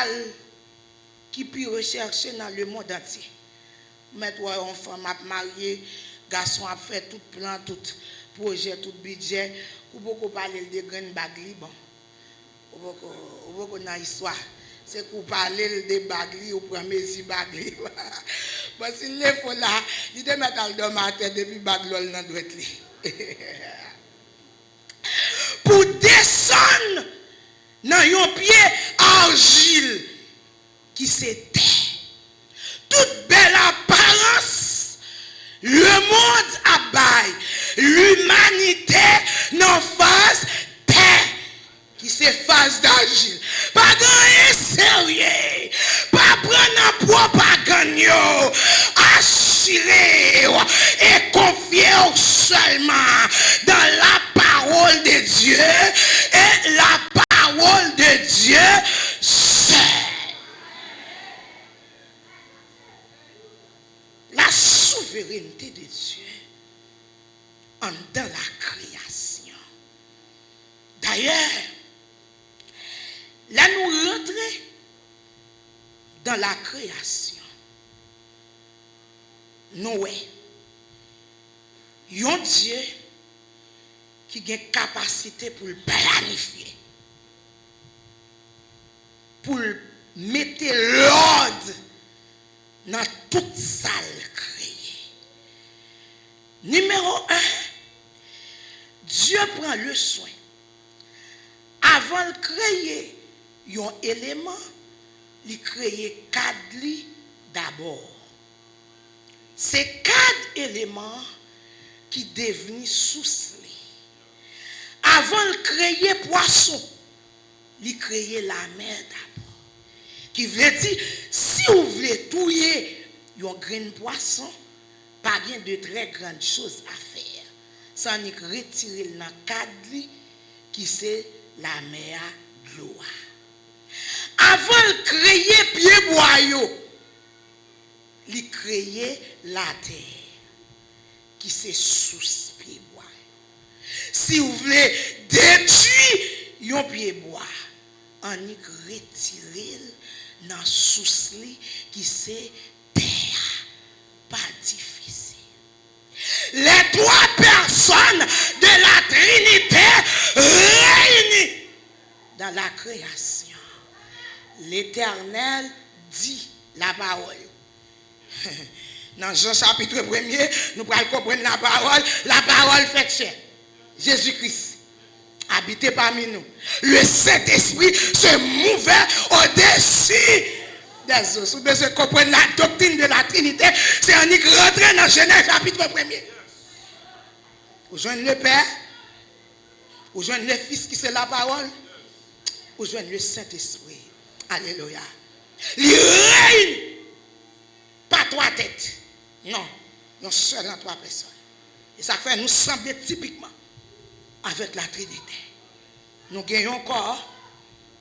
mal qui peut rechercher dans le monde entier. Mettre une femme à marier, garçon a fait tout plan, tout projet, tout budget, ou beaucoup parler de grandes bagli bon. Ou beaucoup dans l'histoire. C'est pour parler de bagli ou pour messi bagli. Parce que s'il faut là, il te met dans le matin depuis baglol dans droite li. Pour descendre dans un pied argile qui s'était. Toute belle apparence, le monde abaille, l'humanité n'en face terre qui se face d'argile. Pas gagner sérieux, pas prendre un propagande, assurer et confier seulement dans la parole de Dieu et la parole de Dieu seul. La souveraineté de Dieu en dans la création. D'ailleurs, là nous rentrons dans la création. Noé, un Dieu qui a une capacité pour planifier, pour mettre l'ordre dans toute salle créée. Numéro 1, Dieu prend le soin. Avant de créer un élément, il crée 4 lits d'abord. C'est 4 éléments qui deviennent sous lit. Avant de créer poisson, il crée la mer d'abord. Qui veut dire, si vous voulez touiller un grain poisson, pas bien de très grandes choses à faire. Sans ni retirer dans 4 lits qui c'est la mer de l'eau. Avant de créer pied boyau, il crée la terre qui c'est sous pied bois. Si vous voulez détruire un pied bois, on y retire dans sous qui c'est terre, pas difficile. Les 3 personnes de la Trinité réunies dans la création. L'Éternel dit la parole. Dans Jean chapitre 1er, nous pourrons comprendre la parole fait chair. Jésus-Christ habité parmi nous. Le Saint-Esprit se mouvait au-dessus des eaux. Si vous devez comprendre la doctrine de la Trinité, c'est en y rentrer dans Genèse chapitre 1er. Vous joignez le Père, vous joignez le Fils qui c'est la parole, vous joignez le Saint-Esprit. Alléluia. Il règne. Pas 3 têtes. Non. Non seulement 3 personnes. Et ça fait nous sembler typiquement avec la Trinité. Nous gagnons encore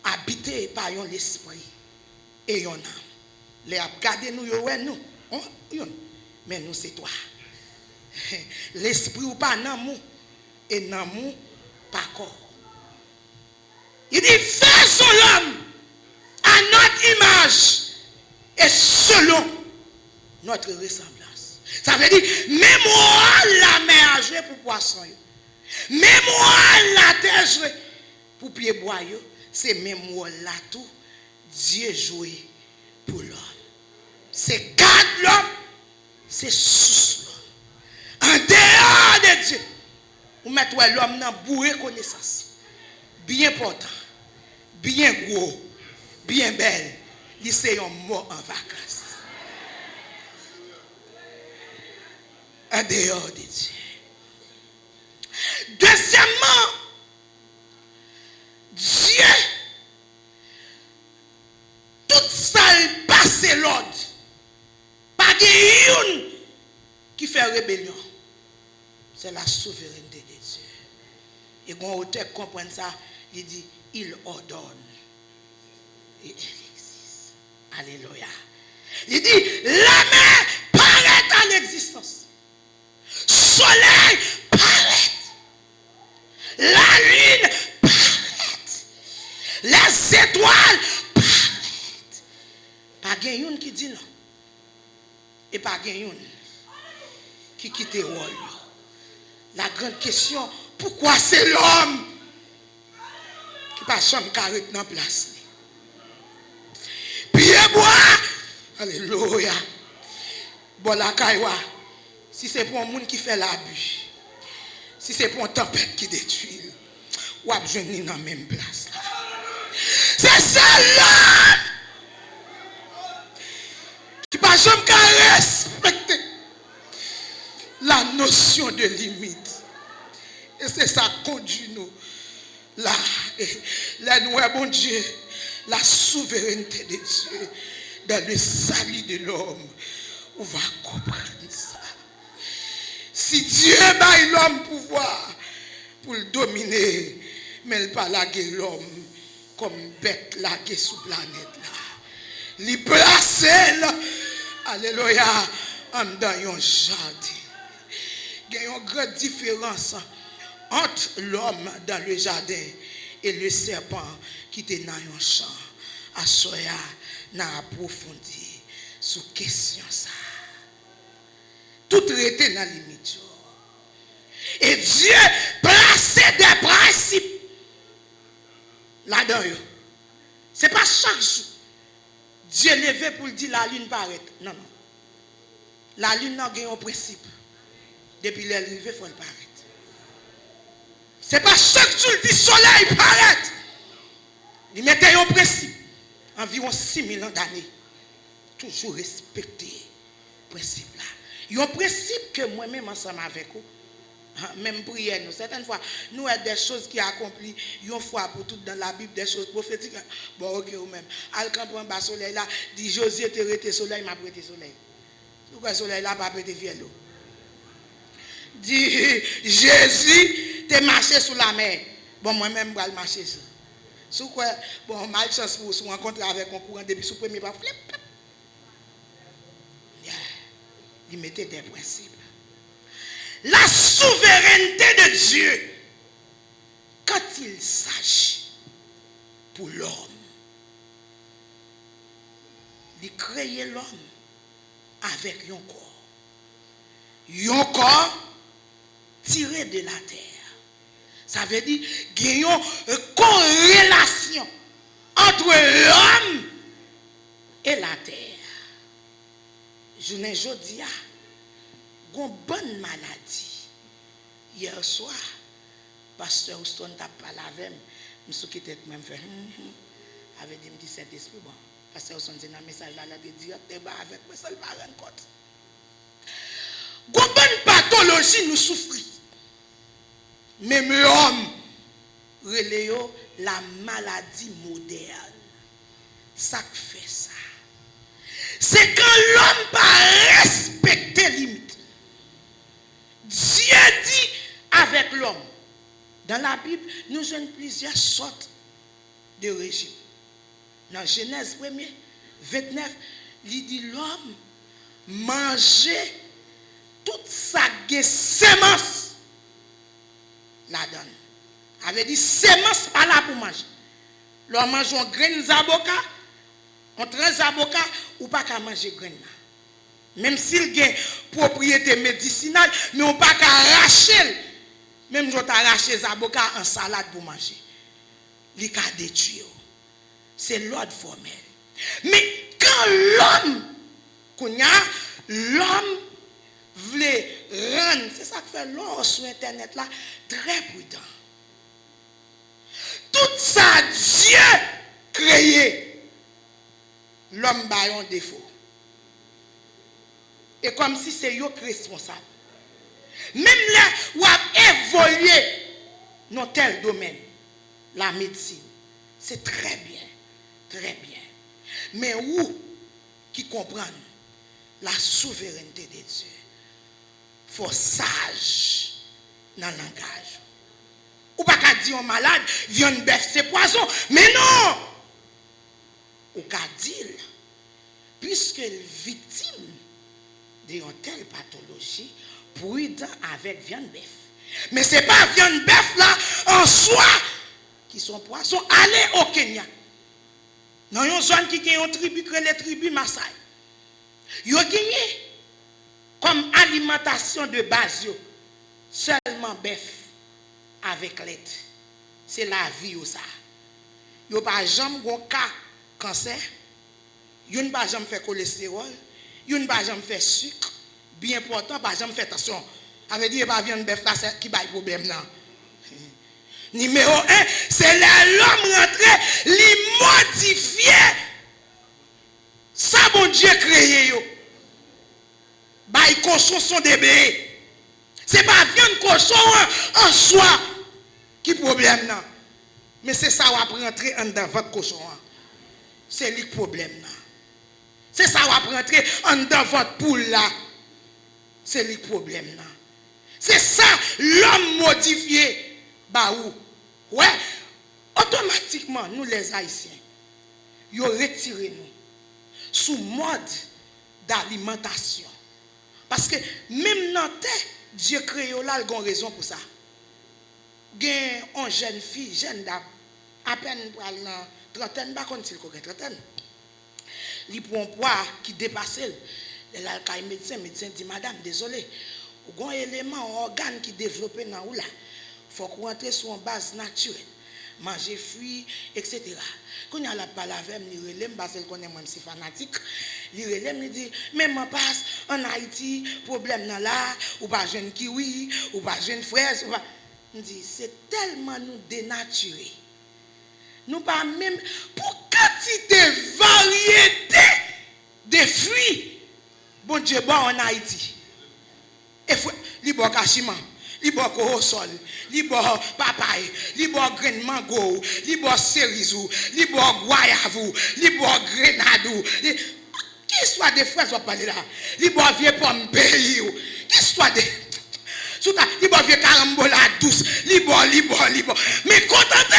habité par l'esprit et une âme. Les regarder nous, mais nous c'est toi. L'esprit ou pas dans nous et dans nous pas corps. Il dit faisons l'homme à notre image et selon notre ressemblance. Ça veut dire, mémoire la mer à jouer pour poisson. Mémoire la terre jouer pour pied bois. C'est mémoire là tout. Dieu joué pour l'homme. C'est garde l'homme. C'est sous l'homme. En dehors de Dieu. Vous mettez l'homme dans bourré connaissance. Bien portant. Bien gros. Bien belle. Il c'est un mot en vacances. En dehors de Dieu. Deuxièmement, Dieu, toute ça passe l'ordre. Pas de une qui fait rébellion. C'est la souveraineté de Dieu. Et quand auteur comprend ça, il dit, il ordonne. Et elle existe. Alléluia. Il dit, la mer paraît en existence. Soleil paraît. La lune paraît. Les étoiles paraît. gen yon qui dit non. Et pas gen yon qui quitte le rôle. La grande question, pourquoi c'est l'homme qui passe chambre carré dans place? Pierre bois, alléluia. Bon la caïwa, si c'est pour un monde qui fait l'abus, si c'est pour une tempête qui détruit, ou à venir dans la même place. C'est ça l'homme qui passe chambre carré respecter la notion de limite. Et c'est ça qui conduit nous là. Là, nous, bon Dieu, la souveraineté de Dieu dans le salut de l'homme. On va comprendre ça. Si Dieu baille l'homme pouvoir pour le dominer, mais il pas laguer l'homme comme bête laguée sous planète là. Il place, alléluia, en dans un jardin. Il y a une grande différence entre l'homme dans le jardin et le serpent qui était dans un champ. À soya, n'a approfondi sous question ça. Tout était dans la limite. Et Dieu plaçait des principes là-dedans. Ce n'est pas chaque jour. Dieu levé pour dire la lune paraît. Non, non. La lune n'a pas un principe. Depuis l'élevé, il faut le paraître. Ce n'est pas chaque jour que le soleil paraît. Il mettait un principe. Environ 6000 ans d'années. Toujours respecter ce principe-là. Il y a un principe que moi-même ensemble avec vous, même prière, nous, certaines fois, nous avons des choses qui accomplissent, une fois pour toutes dans la Bible, des choses prophétiques. Bon, ok, ou même. Al-Camp bas soleil là, dit Josué te rete soleil, m'a prêté soleil. Pourquoi soleil là, pas prêté fiel l'eau? Dit Jésus te marché sous la mer. Bon, moi-même, je vais marcher sur. Sous quoi, bon, malchance pour se rencontrer avec un courant depuis sous premier pas flip. Il mettait des principes. La souveraineté de Dieu, quand il s'agit pour l'homme, il crée l'homme avec un corps. Un corps tiré de la terre. Ça veut dire qu'il y a une corrélation entre l'homme et la terre. Je ne dis pas, une bonne maladie. Hier soir, pasteur Houston t'a parlé avec moi, je suis qui tête même fait, avait dit, me dit Saint-Esprit, bon, pasteur Houston dit dans le message là, il a dit, avec moi, ça ne va pas rendre compte. Une bonne pathologie nous souffrit. Même l'homme relève la maladie moderne. Ça fait ça. C'est quand l'homme pas respecter les limites. Dieu dit avec l'homme. Dans la Bible, nous avons plusieurs sortes de régimes. Dans Genèse 1er, 29, il dit l'homme mangeait toute sa sémence la donne. Avait dit sémence pas là pour manger. L'homme mange un grain d'avocat, on trace avocat ou pas qu'à manger grain là. Même s'il a propriété médicinale, mais on pas qu'à arracher. Même si on arrache les avocats en salade pour manger. Il a détruit. C'est l'ordre formel. Mais quand l'homme voulait rendre, c'est ça que fait l'homme sur internet là, très prudent. Tout ça, Dieu créé, l'homme a un défaut. Et comme si c'est eux responsable. Même là où a évolué dans tel domaine, la médecine, c'est très bien, très bien. Mais où qui comprennent la souveraineté de Dieu, il faut sage dans le langage. Ou pas qu'à dire un malade, viande bœuf, c'est poison. Mais non! Ou qu'à dire, puisque est victime d'une telle pathologie, prudent avec viande bœuf. Mais ce n'est pas viande bœuf là, en soi, qui sont poissons. Allez au Kenya. Dans une zone qui a une tribu, que les tribus Maasai, ils ont gagné comme alimentation de base seulement bœuf avec lait. C'est la vie ou ça. Ils n'ont pas jamais un cas cancer, ils n'ont pas jamais fait cholestérol, ils n'ont pas jamais fait sucre, bien important, pas jamais fait attention. Avec dit, pas viande bœuf là, c'est qui bail problème là. Numéro 1, c'est l'homme rentré, l'immodifié. Ça, bon Dieu créé. Bail cochon sont des bébés. C'est pas viande cochon en soi qui problème là. Mais c'est ça, on va rentrer en dans votre cochon. C'est le problème là. C'est ça, on va rentrer en dans votre poule là. C'est le problème là. C'est ça, l'homme modifié. Bah où? Ouais, automatiquement, nous les Haïtiens, ils ont retiré nous sous mode d'alimentation. Parce que même dans terre, Dieu crée là, il a raison pour ça. Il y a une jeune fille, jeune dame, à peine pour aller dans trentaine, pas contre s'il connaît trentaine. Il prend un poids qui dépasse. Le médecin dit, madame, désolé, il y a un élément, un organe qui développe dans là. Il faut qu'on rentre sur une base naturelle. Manger fruits, etc. Quand il y a la parole avec moi, il relève, parce qu'on est même si fanatique, il relève, il dit, même en passe, en Haïti, problème là, ou pas jeune kiwi, ou pas jeune fraise, ou pas... Il dit, c'est tellement nous dénaturés. Nous pas même, pour quantité, variété de fruits, bon Dieu, bon en Haïti. Et il y a kachima. Libo korosol, libo papaye, libo grain mango, libo cerisou, libo guayavou, libo grenadou. Qui soit des fraises on parler là? Libo vieux pomme pays, qui soit des souta, libo vieux carambola douce, libo. Mais contenté.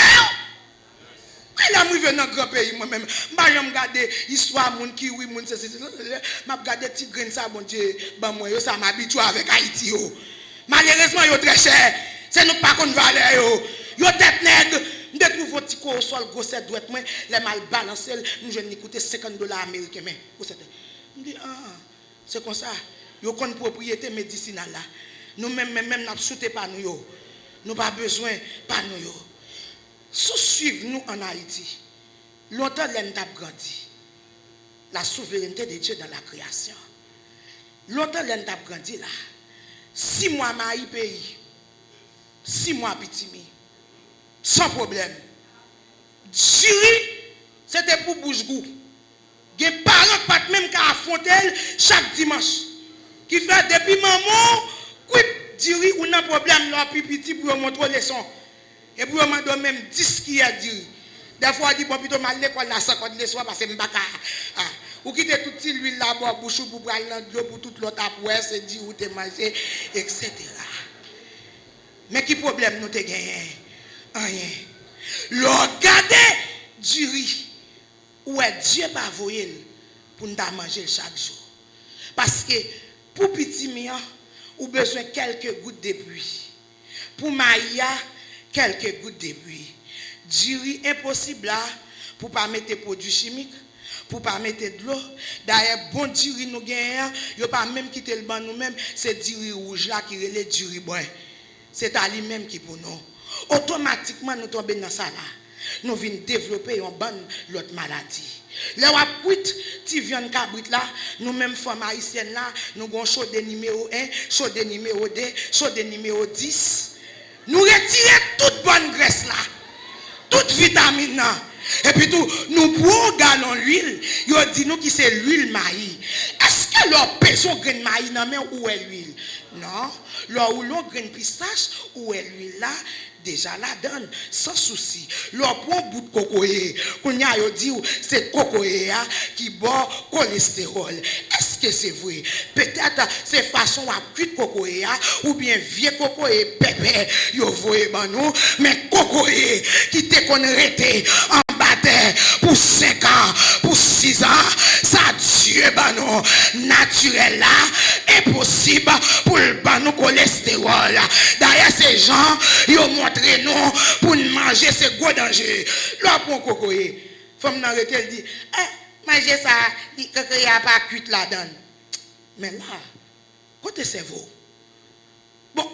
Mais là moi venant grand pays moi-même, m'a jamais regarder histoire moun qui oui moun c'est m'a regarder petit grain ça bon Dieu, ben moi ça m'habitue avec Haïti yo. Malheureusement, ils sont très chers. C'est nous pas qu'on valeur. Ils sont tête nègre. Nous découvrons un petit coup sol, gros set doit être les mal balancés. Nous je n'écouter $50 américains. Mais, je dis, c'est comme ça. Ils ont une propriété médicinale là. Nous même nous sauté pas nous. Nous pas besoin pas nous. Sous-suivre nous en Haïti. Longtemps, l'on a grandi. La souveraineté de Dieu dans la création. Longtemps, l'on a grandi là. 6 mois maï pays, 6 mois pitimi, sans problème. Jury, c'était pour bouche-gou. Il y a des parents qui ne même qu'à affronter chaque dimanche. Qui fait depuis maman, qui jury ou n'a problème là, puis petit pour montrer les sons. Et pour me donner même 10 qui a dit. Des fois, il dit, bon, plutôt mal l'école là, 50 les soirs, parce que je ne sais pas. Ou quitter toute l'huile là-bas, bouche pour prendre l'eau pour toute l'autre après, c'est dit ou te manger, etc. Mais qui problème nous te gagné? Rien. Le regarder du riz, où est Dieu pas voyer pour nous manger chaque jour. Parce que pour petit mien, ou besoin quelques gouttes de pluie. Pour Maïa, quelques gouttes de pluie. Du riz impossible là, pour pas mettre des produits chimiques. Pour pas mettre de l'eau. D'ailleurs, bon du riz nous gagnons, il pas même quitter le banc nous-mêmes, c'est du riz rouge là qui relève du riz brun. C'est à lui-même qui pour nous. Automatiquement, nous tombons dans ça là. Nous venons développer une bonne l'autre maladie. Là, où tu viens de cabrit là, nous-mêmes, femmes haïtiennes là, nous avons chaud de numéro 1, chaud de numéro 2, chaud de numéro 10. Nous retirons toute bonne graisse là, toute vitamine là. Et puis tout, nous prenons galon l'huile, ils dit nous qui c'est l'huile maïs. Est-ce que leur peso grain maïs non mais où est l'huile? Non, leur ou l'on grain pistache où est l'huile là? Déjà la donne sans souci. Leur prend bout de cocoé, qu'on y a dit c'est cocoé qui boit cholestérol. Est-ce que c'est vrai? Peut-être c'est façon à cuire cocoé ou bien vieux cocoé pépé yo voyez ben nous, mais cocoé qui te connaît en bataille pour 5 ans, pour 6 ans, ça Dieu ben nous naturel là, impossible pour le ben nous cholestérol. D'ailleurs ces gens ils ont montré nous pour manger ces gros dangers. Là pour cocoé, Femme nan rete, elle dit, manger ça, il n'y a pas cuit là-dedans. Mais là, côté cerveau, bon,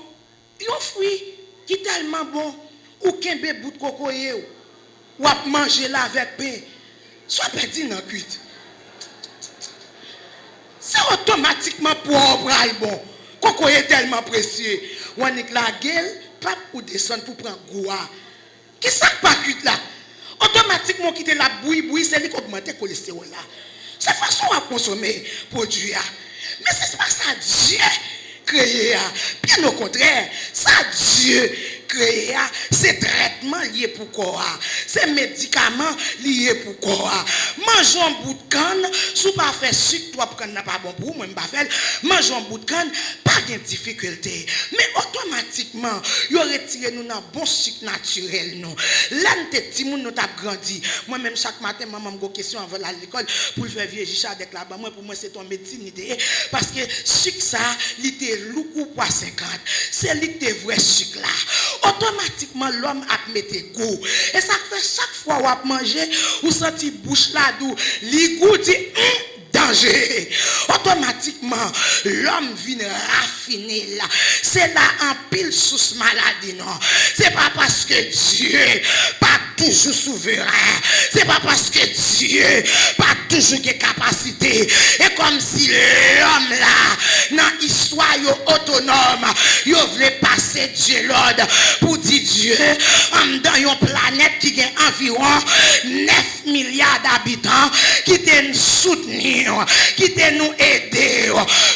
il y a un fruit qui est tellement bon, ou qu'un bé bout de cocoyer, ou à manger là avec pain, soit perdu dans la cuite. C'est automatiquement pour le bon. Cocoyer est tellement précieux. Ou on est la gueule, pas ou descendre pour prendre goût. Qu'est-ce que ça pas cuite là? Automatiquement quitter la bouille, c'est lui qui augmente le cholestérol là. C'est façon à consommer produit. Mais c'est pas ça Dieu créé. Bien au contraire, ça Dieu créé, c'est traitement lié pour quoi? C'est médicaments liés pour quoi? Manger un bout de canne, si pas faire sucre, toi prendre n'a pas bon pour moi, pas faire. Manger un bout de canne, pas de difficulté. Mais automatiquement, il retiré nous dans bon sucre naturel nous. Là nous petit monde nous t'a grandi. Moi même chaque matin maman me question avant à l'école pour faire vieux avec la moi pour moi c'est ton médecine parce que sucre ça, il était loukou pour 50. C'est lui qui vrai sucre là. Automatiquement l'homme a mettre goût et ça fait chaque fois où a manger ou senti bouche là d'où li goût dit danger. Automatiquement l'homme vient raffiner là. C'est là en pile sous maladie non. C'est pas parce que Dieu pas toujours souverain. C'est pas parce que Dieu pas toujours des capacités. Et comme si l'homme là dans l'histoire autonome, il voulait passer Dieu l'ordre pour dire Dieu dans une planète qui a environ 9 milliards d'habitants qui te soutenir, qui te nous aider.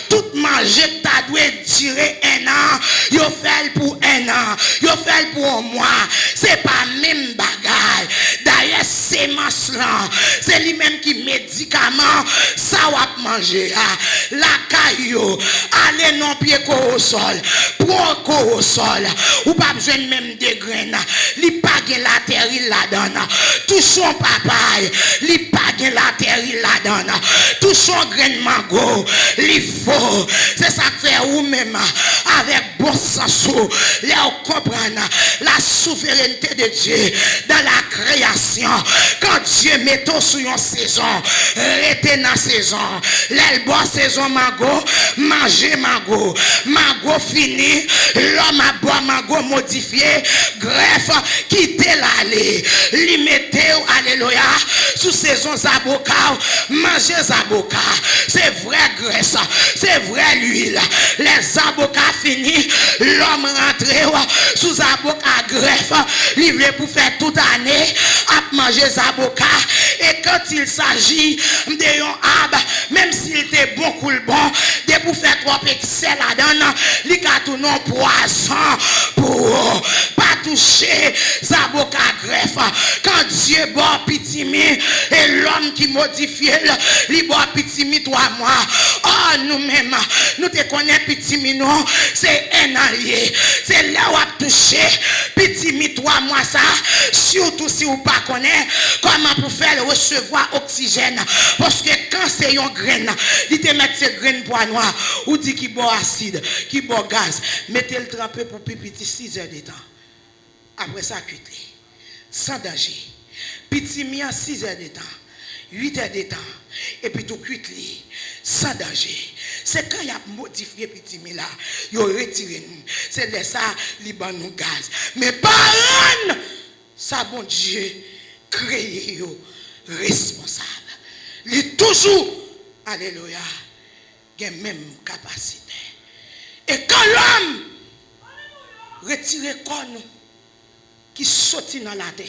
Tout manger t'as dû durer 1 an, il fait pour 1 an, il fait pour un mois. C'est pas même bagaille. D'ailleurs, sémence là, c'est lui-même qui médicament ça va manger. La caillou, allez non pied au sol, pour au sol, ou pas besoin même de graines, li pas la terre là-dedans. Touchons papaye, li pas la terre là-dedans. Touchons graines mango, li faut. C'est ça que fait ou même avec bon sens, là on comprend la souveraineté de Dieu dans la création. Quand Dieu met sur une saison, restez dans la saison. L'elbo saison mango, manger mango. Mango fini, l'homme a boire mango modifié, greffe, quittez l'allée. Li mettez, alléluia, sous saison zaboka, manger zaboka. C'est vrai graisse, c'est vrai l'huile. Les avocats finis, l'homme rentre sous zaboka greffe, livré pour faire toute année, à manger zaboka. Et quand il s'agit de un arbre, même s'il était bon cool bon, de pour faire 3 pixels là-dedans, il a tout non poisson pour pas toucher zaboka greffe. Quand Dieu boit pitimi et l'homme qui modifie il boit pitimi 3 mois. Oh nous-mêmes, nous te connaissons pitimi non, c'est un allié. C'est là où a touché pitimi 3 mois ça, surtout si vous pas connaissez comment pour faire recevoir oxygène. Parce que quand c'est une graine, il te met ces graines poids noir, ou dit qu'il boit acide, qu'il boit gaz, mettez le tremper pour pipiti 6 heures de temps. Après ça, cuite sans danger. Pitimi en 6 heures de temps, 8 heures de temps, et puis tout cuite sans danger. C'est quand il a modifié pitimi là, il a retiré nous. C'est là ça, il ban nous gaz. Mais par ça, bon Dieu, créé responsable. Il est toujours, alléluia, il a même capacité. Et quand l'homme retire corps nous, qui sortit dans la terre,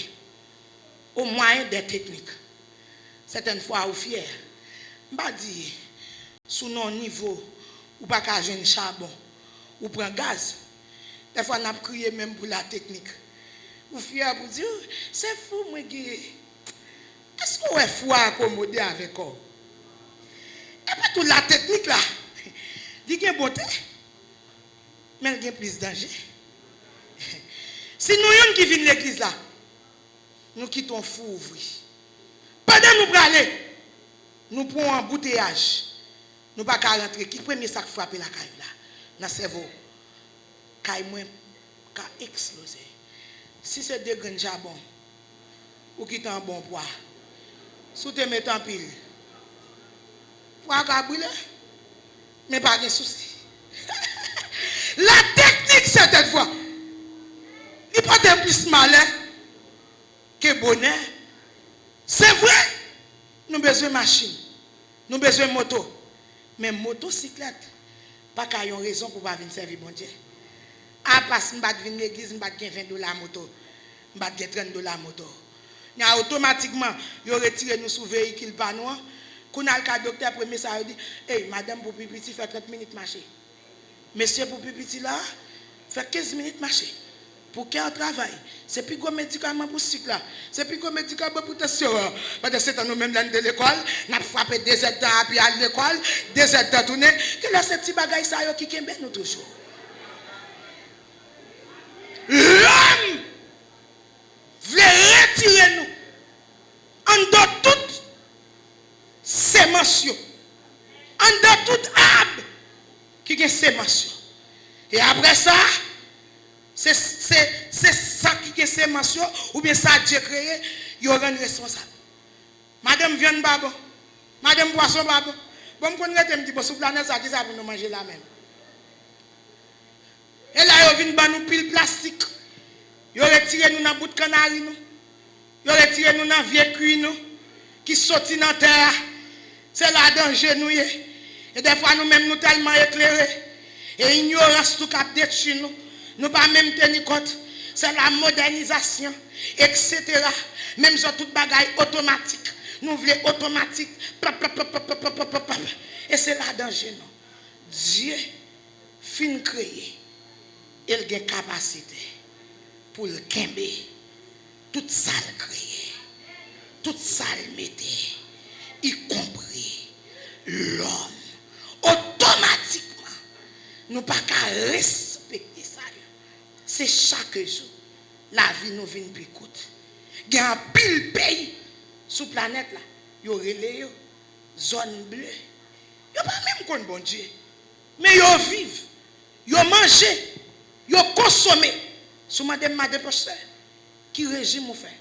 au moyen des techniques, certaines fois, ou fier, m'a dit, sous nos niveaux, ou pas qu'à jeune charbon, ou prend gaz. Des fois, on a crié même pour la technique. Ou fier pour dire, c'est fou, moi, est-ce qu'on est fou à accommoder avec eux? Et puis, toute la technique là, il y a beauté, mais il y a plus de danger. Si nous qui viennent l'église là, nous quittons fou ouvrir. Pendant nous aller, nous prenons un embouteillage. Nous ne pouvons pas rentrer. Qui premier sac frapper la caille là? Dans le cerveau. Caille moins qu'a explosé. Si c'est 2 grains de charbon, ou qui t'en bon poids, Sous te mettre en pile. Pour qu'à brûler. Mais pas de souci. La technique, certaines fois, il peut être plus malin que bonheur. C'est vrai, nous avons besoin de machine, nous avons besoin de moto. Mais motocyclette, pas qu'il y ait une raison pour ne pas venir servir bon Dieu. Ah, parce que je vais venir à l'église, je vais gagner $20 moto, je vais gagner $30 moto. Automatiquement, ils retiré nous sous véhicule pas nous. Quand on a le docteur premier ça dit hey madame pour pipiti fait 30 minutes marcher. Monsieur pour pipiti là fait 15 minutes marcher. Pour quel travail? C'est plus gros médicament pour ce là. C'est plus gros médicament pour tension. Parce que c'est nous même dans l'école, on a frappé 2 heures temps puis à l'école, 2 heures temps tourner. Que là ces petits bagages ça yo qui kembe nous toujours. L'homme voulait retirer nous en de toutes ces mentions, en de toute arbre qui a ces mentions. Et après ça, c'est ça qui a ces mentions, ou bien ça Dieu créé, il y aura une responsable. Madame viande babo, madame poisson babo, bon, qu'on rete un petit peu sous planète, ça qui ça pour nous manger la même. Et là, il vient nous pile plastique. Il retiré nous dans bout de canari nous. Il retiré nous dans vieux cuir nous qui sorti dans terre. C'est là danger nous. Et des fois nous même nous tellement éclairés et ignorance tout cap détruit nous. Nous pas même tenir compte. C'est la modernisation, etc. Même sur toute bagaille automatique. Nous voulons automatique. Et c'est là danger nous. Dieu fin créé. Il a une capacité pour le kembe, toute ça le créer, toute ça le mettre, y compris l'homme. Automatiquement, nous pas qu'à respecter ça. C'est chaque jour, la vie nous vient plus coûte. Il y a un pile pays sur la planète là, il y aurait les zones bleues. Il n'y a pas même qu'on bon Dieu, mais ils vivent, ils mangent. Yo consommé sous madame pasteur qui régime ou fait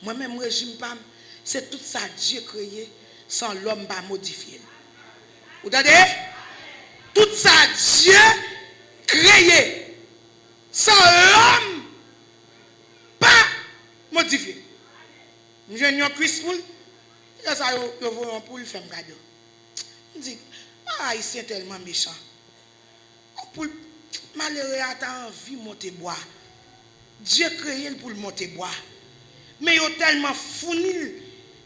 moi même régime pas c'est tout ça Dieu créé sans l'homme pas modifier vous entendez tout ça Dieu créé sans l'homme pas modifier nous avons Christ poule et ça yo voyons poule faire cadeau on dit ah il c'est tellement méchant poule malheureux a envie de monter bois. Dieu créé pour le monter bois. Mais il a tellement fourni,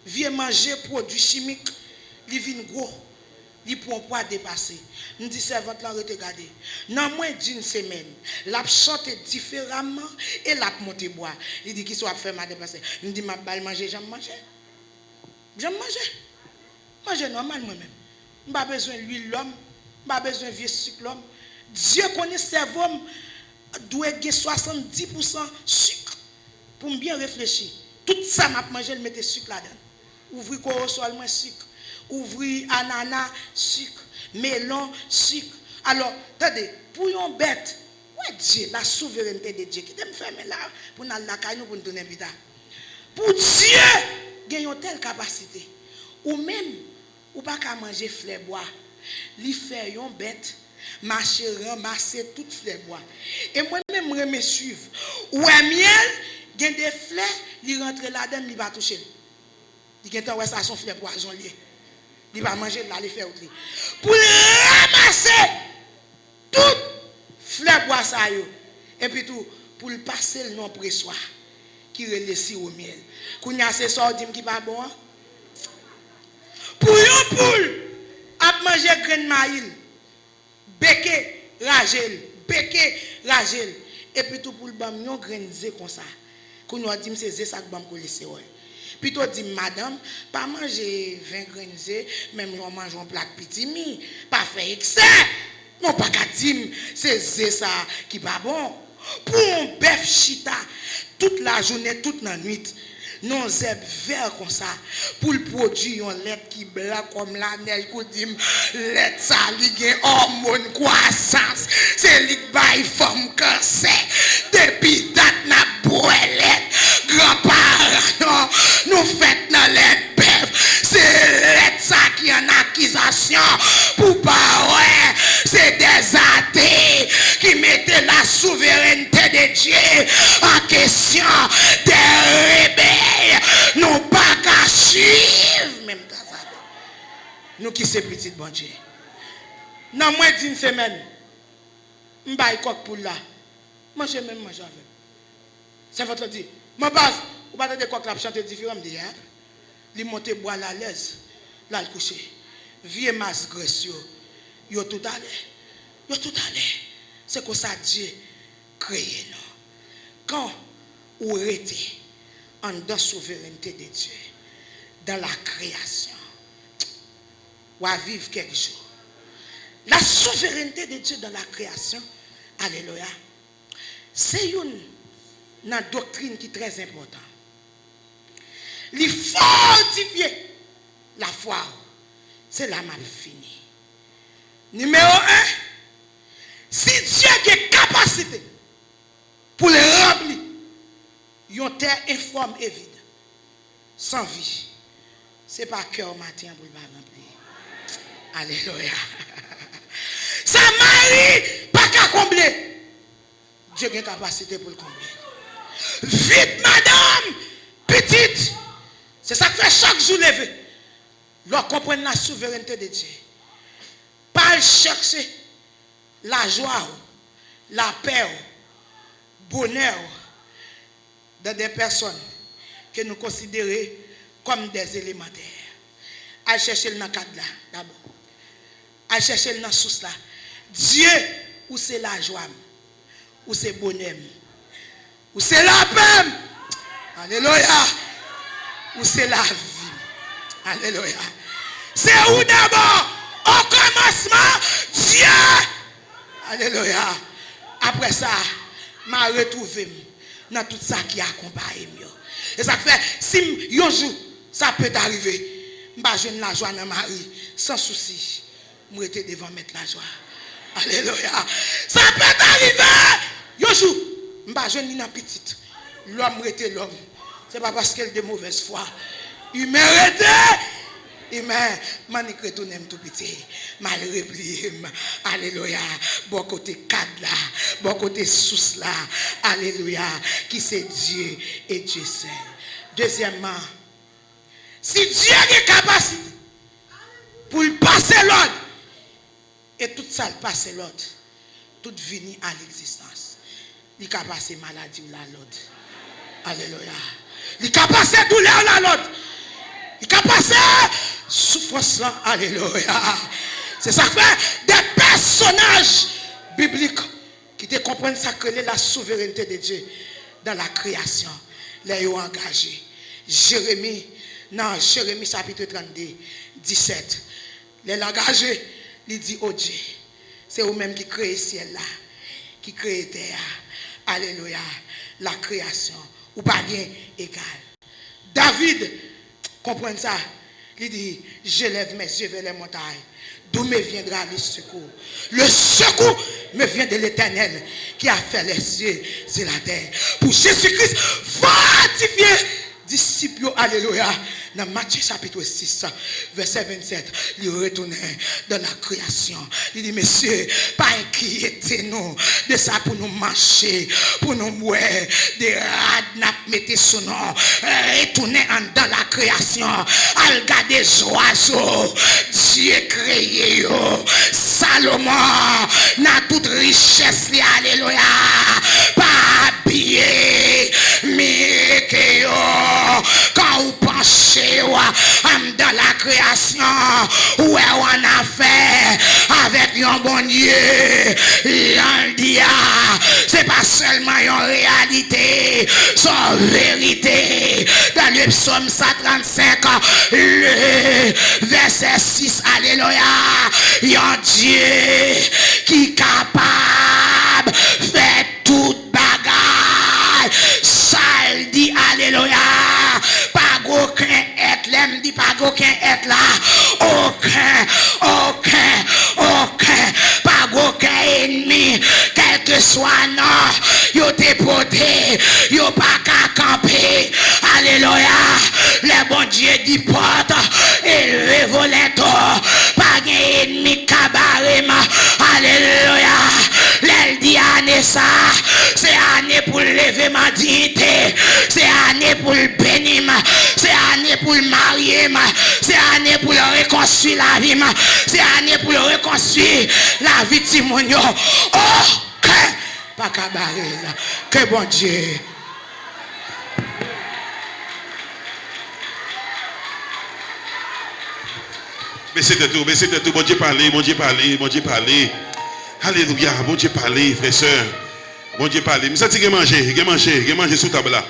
vient manger produits chimiques, il vient gros, il prend poids dépassé. Nous dit servante là regardez. Dans moins d'une semaine, l'a chanté différemment et l'a monter bois. Il dit qu'il soit fait ma dépasser. Nous dit m'a balle manger, j'aime manger. J'aime manger. Manger normal moi-même. Pas besoin d'huile l'homme, pas besoin de vieux sucre l'homme. Dieu connaît cerveau doit avoir 70% sucre pour bien réfléchir. Tout ça m'a mangé le mettre sucre là-dedans. Ouvrir corosol moins sucre, ouvrir ananas sucre, melon sucre. Alors, attendez, pour une bête, ouais Dieu, la souveraineté de Dieu qui t'aime fermer là pour nous la caille pour nous donner vida. Pour Dieu, il y a une telle capacité. Ou même ou pas qu'à manger fleur bois, li fait une bête marcher ramasser toutes fleurs bois et moi même je me suivre ouais miel gain des fleurs il rentre là-dedans il va toucher il gain ouais ça son fleur poison lié il va manger là les faire autre pour ramasser toutes fleurs bois ça yo et puis tout pour le passer le nom pressoir qui relève au miel kounya c'est ça dit qui pas bon pour une poule a manger grain maïl Beke, ragel, et puis tout pour le bam, yon grenze comme ça. Qu'on nous a dit, c'est ça que bam cholestérol. Puis tout dit, madame, pas manger 20 grenze, même on mange un plat petit mi, pas faire excès. Non, pas qu'à dire, c'est ça qui pas bon. Pour un bœuf chita, toute la journée, toute la nuit, non zèbre vert comme ça pour le produire un lait qui blanc comme la neige qu'on dit lait ça li hormone croissance c'est li bay femme cancer depuis date n'a boilet grand-parents nous fait dans lait bœuf création pour pas ouais, c'est des athées qui mettaient la souveraineté de Dieu en question, des rebelles n'ont pas qu'à suivre même ça. Nous qui sommes petits bon Dieu. Dans moins d'une semaine, je vais aller pour là. Moi, je même manger avec. C'est votre dit. Mon base, vous ne pouvez pas dire chanter différent. Il monte boire à l'aise. Là, il couche. Vieux masse graisse. Yo tout à l'air. Yo tout à l'air. C'est comme ça Dieu créé nous. Quand vous êtes en dans souveraineté de Dieu, dans la création, ou à vivre quelque chose. La souveraineté de Dieu dans la création, alléluia, c'est une doctrine qui est très importante. Il fortifier la foi, c'est la mal finie. Numéro 1, si Dieu a capacité pour le remplir, une terre informe et vide, sans vie, ce n'est pas cœur matin pour le remplir. Alléluia. Ça Marie, pas qu'à combler. Dieu a une capacité pour le combler. Vite, madame, petite. C'est ça que fait chaque jour lever. Leur comprendre la souveraineté de Dieu. Pas chercher la joie, la paix, le bonheur dans des personnes que nous considérons comme des élémentaires. À chercher le cadre là, d'abord. À chercher le source là. Dieu, ou c'est la joie, ou c'est le bonheur, ou c'est la paix. Alléluia. Ou c'est la vie. Alléluia. C'est où d'abord? Au commencement, Dieu. Alléluia. Après ça, m'a retrouvé dans tout ça qui accompagne. Et ça fait, si un jour, ça peut arriver. Je ne la joie dans ma vie, sans souci. Je suis devant mettre la joie. Alléluia. Ça peut arriver. Un jour, je ne suis pas petite. L'homme était l'homme. Ce n'est pas parce qu'elle est de mauvaise foi. Il mérite. Amen. Manik retourne tout petit. Mal replié. Alléluia. Bon côté cadre là. Bon côté source là. Alléluia. Qui c'est Dieu et Dieu seul. Deuxièmement, si Dieu a des capacités pour passer l'ordre, et tout ça passer l'ordre, tout vient à l'existence. Il peut passer maladie ou la l'autre. Alléluia. Il peut passer douleur ou la l'autre. Il peut passer souffrance là. Alléluia. C'est ça que fait des personnages bibliques qui te comprennent ça que la souveraineté de Dieu dans la création. Les ont engagés. Jérémie chapitre 32, 17. Les engagés, il dit, oh Dieu, c'est vous-même qui créez le ciel là, qui créez la terre. Alléluia. La création. Ou pas bien égal. David, comprend ça. Il dit, je lève mes yeux vers les montagnes. D'où me viendra le secours? Le secours me vient de l'Éternel qui a fait les cieux et la terre. Pour Jésus-Christ, fortifié disciples, alléluia, dans Matthieu chapitre 6, verset 27, il retournait dans la création. Il dit, messieurs, pas inquiétez-nous de ça pour nous marcher, pour nous mourir, des rades n'a mettez sous nous, retournez dans la création, al regarder les oiseaux, Dieu créé, Salomon, n'a toute richesse, alléluia, pas habillé, mais que quand vous pensez dans la création, où on a fait avec un bon Dieu, c'est pas seulement une réalité, c'est une vérité. Dans le psaume 135, le verset 6, alléluia, il y a un Dieu qui est capable de faire toute bagaille. Ça dit, alléluia, pas aucun être, l'aime dit pas aucun être là, aucun, pas aucun ennemi, quel que soit non, yo te porté, yo pas qu'à camper, alléluia, le bon Dieu dit porte, élevé volet, pas vie. C'est année pour reconstruire la vie. C'est année pour reconstruire la vie de Timonio. Oh, pas cabaret là. Que bon Dieu. Mais c'était tout, bon Dieu parler, bon Dieu parler, bon Dieu parler. Alléluia, bon Dieu parler, frère, soeur. Bon Dieu parler. Mais ça dit que manger sous table là.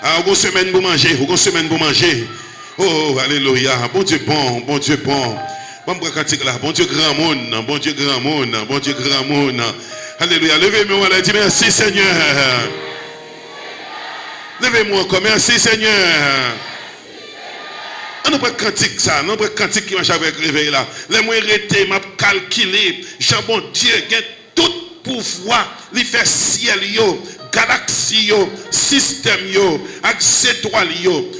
Ah, une semaine pour manger, une semaine pour manger. Oh, alléluia, bon Dieu bon, bon Dieu bon. Bon pratique là, bon Dieu grand monde, bon Dieu grand monde, bon Dieu grand monde. Alléluia, levez-moi là, dis merci Seigneur. Levez-moi encore, merci Seigneur. On n'a pas cantique ça, on n'a pas cantique qui marche avec réveil là. Les moyens arrêtés, m'a calculé. Jean bon Dieu, il a tout pouvoir, il fait ciel yo, galaxie yo, système yo, avec étoiles yo.